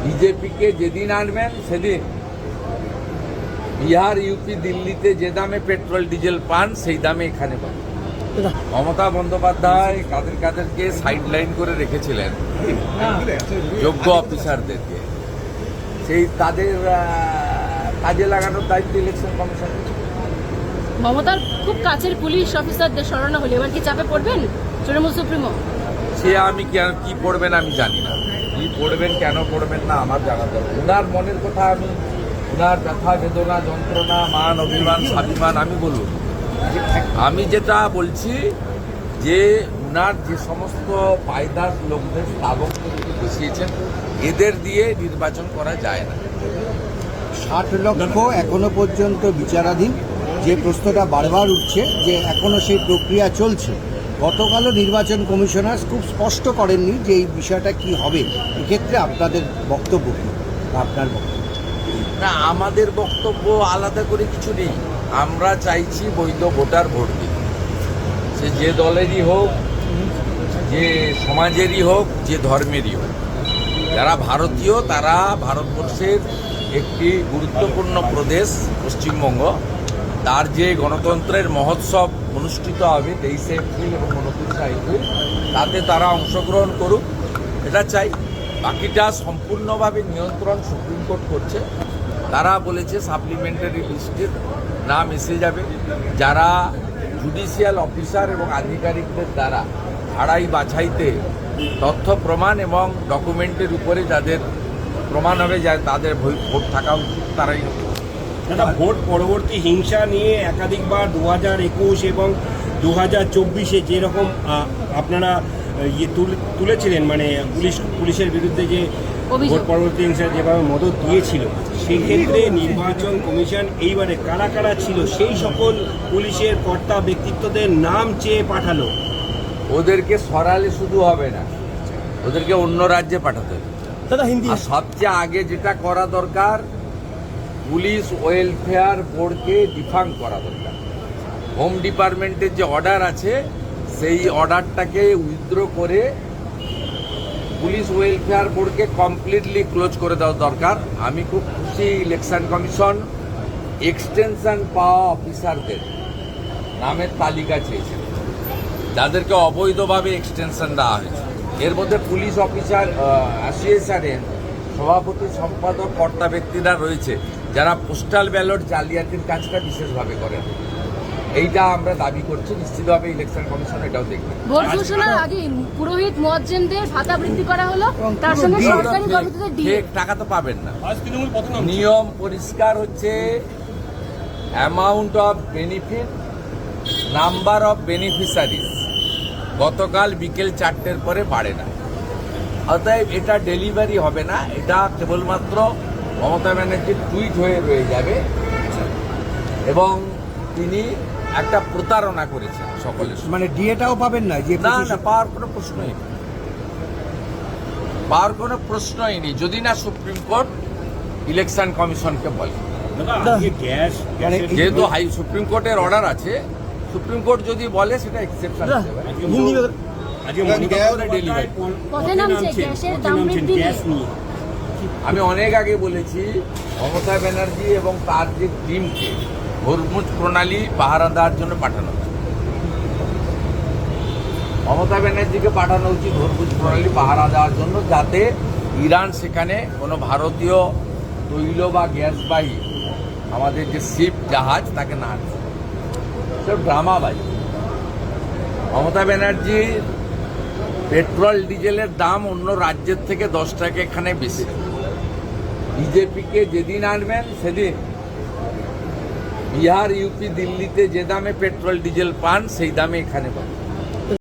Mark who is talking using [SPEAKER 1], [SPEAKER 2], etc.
[SPEAKER 1] বিজেপিকে যেদিন আনবেন সেদিন বিহার, ইউপি, দিল্লিতে যে দামে পেট্রোল ডিজেল পান সেই দামে এখানে পান। মমতা বন্দ্যোপাধ্যায় কাদেরকে সাইড লাইন করে রেখেছিলেন যোগ্য অফিসারদেরকে, সেই তাদের কাজে লাগানোর দায়িত্ব ইলেকশন কমিশন।
[SPEAKER 2] মমতার খুব কাছের পুলিশ অফিসারদের সরানো হলে এবার কি চাপে পড়বেন তৃণমূল সুপ্রিমো?
[SPEAKER 1] সে আমি কি পড়বেন আমি জানি না, কি পড়বেন কেন পড়বেন না আমার জানা দরকার। উনার মনের কথা আমি, উনার ব্যথা বেদনা যন্ত্রণা মান অভিমান স্বাভিমান আমি বলুন। আমি যেটা বলছি যে উনার যে সমস্ত পায়দার লোকদের স্থাবককে বসিয়েছেন এদের দিয়ে নির্বাচন করা যায় না।
[SPEAKER 3] 60 লক্ষ এখনো পর্যন্ত বিচারাধীন, যে প্রশ্নটা বারবার উঠছে যে এখনো সেই প্রক্রিয়া চলছে। গতকালও নির্বাচন কমিশনার খুব স্পষ্ট করেননি যে এই বিষয়টা কি হবে। এক্ষেত্রে আপনাদের বক্তব্য কি, আপনার বক্তব্য?
[SPEAKER 1] না, আমাদের বক্তব্য আলাদা করে কিছু নেই। আমরা চাইছি বৈধ ভোটার ভোট দিন, সে যে দলেরই হোক, যে সমাজেরই হোক, যে ধর্মেরই হোক। যারা ভারতীয় তারা ভারতবর্ষের একটি গুরুত্বপূর্ণ প্রদেশ পশ্চিমবঙ্গ, তার যে গণতন্ত্রের মহোৎসব অনুষ্ঠিত হবে 23 এপ্রিল এবং 29 এপ্রিল, তাতে তারা অংশগ্রহণ করুক, এটা চাই। বাকিটা সম্পূর্ণভাবে নিয়ন্ত্রণ সুপ্রিম কোর্ট করছে। তারা বলেছে সাপ্লিমেন্টারি লিস্টের নাম এসে যাবে যারা জুডিশিয়াল অফিসার এবং আধিকারিকদের দ্বারা ছাড়াই বাছাইতে তথ্য প্রমাণ এবং ডকুমেন্টের উপরে যাদের প্রমাণ হবে যা তাদের ভোট থাকা উচিত তারাই।
[SPEAKER 4] দাদা, ভোট পরবর্তী হিংসা নিয়ে একাধিকবার 2021 এবং 2024-এ যেরকম আপনারা তুলেছিলেন, মানে পুলিশের বিরুদ্ধে যে ভোট পরবর্তী হিংসা যেভাবে মদত দিয়েছিল, সেক্ষেত্রে নির্বাচন কমিশন এইবারে কারা কারা ছিল সেই সকল পুলিশের কর্তা ব্যক্তিত্বদের নাম চেয়ে পাঠালো।
[SPEAKER 1] ওদেরকে সরালে শুধু হবে না, ওদেরকে অন্য রাজ্যে পাঠাতে হবে।
[SPEAKER 4] দাদা, হিন্দি
[SPEAKER 1] আর সবচেয়ে আগে যেটা করা দরকার, পুলিশ ওয়েলফেয়ার বোর্ডকে ডিফাঙ্ক করা দরকার। হোম ডিপার্টমেন্টের যে অর্ডার আছে সেই অর্ডারটাকে উইথড্র করে পুলিশ ওয়েলফেয়ার বোর্ডকে কমপ্লিটলি ক্লোজ করে দেওয়া দরকার। আমি খুব খুশি ইলেকশন কমিশন এক্সটেনশন পাওয়া অফিসারদের নামের তালিকা চেয়েছে, যাদেরকে অবৈধভাবে এক্সটেনশন দেওয়া হয়েছে। এর মধ্যে পুলিশ অফিসার অ্যাসোসিয়েশনের সভাপতি, সম্পাদক, কর্তা ব্যক্তিরা রয়েছে যারা পোস্টাল ব্যালট জালিয়াতির কাজটা বিশেষভাবে করেন। এইটা আমরা দাবি করছি, নিশ্চিতভাবে ইলেকশন কমিশন এটাও দেখবে।
[SPEAKER 2] ভোট ঘোষণার আগে পুরোহিত মুয়াজ্জিনদের ভাতা বৃদ্ধি করা হলো, তার সঙ্গে সরকারি কর্মচারীদের ডিএ।
[SPEAKER 1] টাকা তো পাবেন না। নিয়ম পরিষ্কার হচ্ছে, amount of benefit, number of beneficiaries গতকাল বিকেল 4টের পরে বাড়ে না। অতএব এটা ডেলিভারি হবে না, এটা কেবলমাত্র মমতা ব্যানার্জির টুইট হয়ে রয়ে যাবে এবং তিনি একটা প্রতারণা করেছেন সকলের।
[SPEAKER 3] মানে ডিএটাও পাবেন না? যে
[SPEAKER 1] না না, পাওয়ার কোনো প্রশ্নই নেই, পাওয়ার কোনো প্রশ্নই নেই যদি না সুপ্রিম কোর্ট ইলেকশন কমিশনকে বলে। যেহেতু সুপ্রিম কোর্টের অর্ডার আছে, সুপ্রিম কোর্ট যদি বলে সেটা এক্সেপশন হতে পারে। আমি অনেক আগে বলেছি, মমতা ব্যানার্জি এবং তার যে টিমকে হরমুজ প্রণালী পাহারা দেওয়ার জন্য পাঠানো উচিত। মমতা ব্যানার্জিকে পাঠানো উচিত হরমুজ প্রণালী পাহারা দেওয়ার জন্য, যাতে ইরান সেখানে কোনো ভারতীয় তৈল বা গ্যাসবাহী আমাদের যে শিপ জাহাজ তাকে না আনছে। সব ড্রামাবাজি। মমতা ব্যানার্জির পেট্রোল ডিজেলের দাম অন্য রাজ্যের থেকে 10 টাকা এখানে বেশি। বিজেপিকে যেদিন আনবেন সেদিন বিহার, ইউপি, দিল্লিতে যে দামে পেট্রোল ডিজেল পান সেই দামে এখানে পান।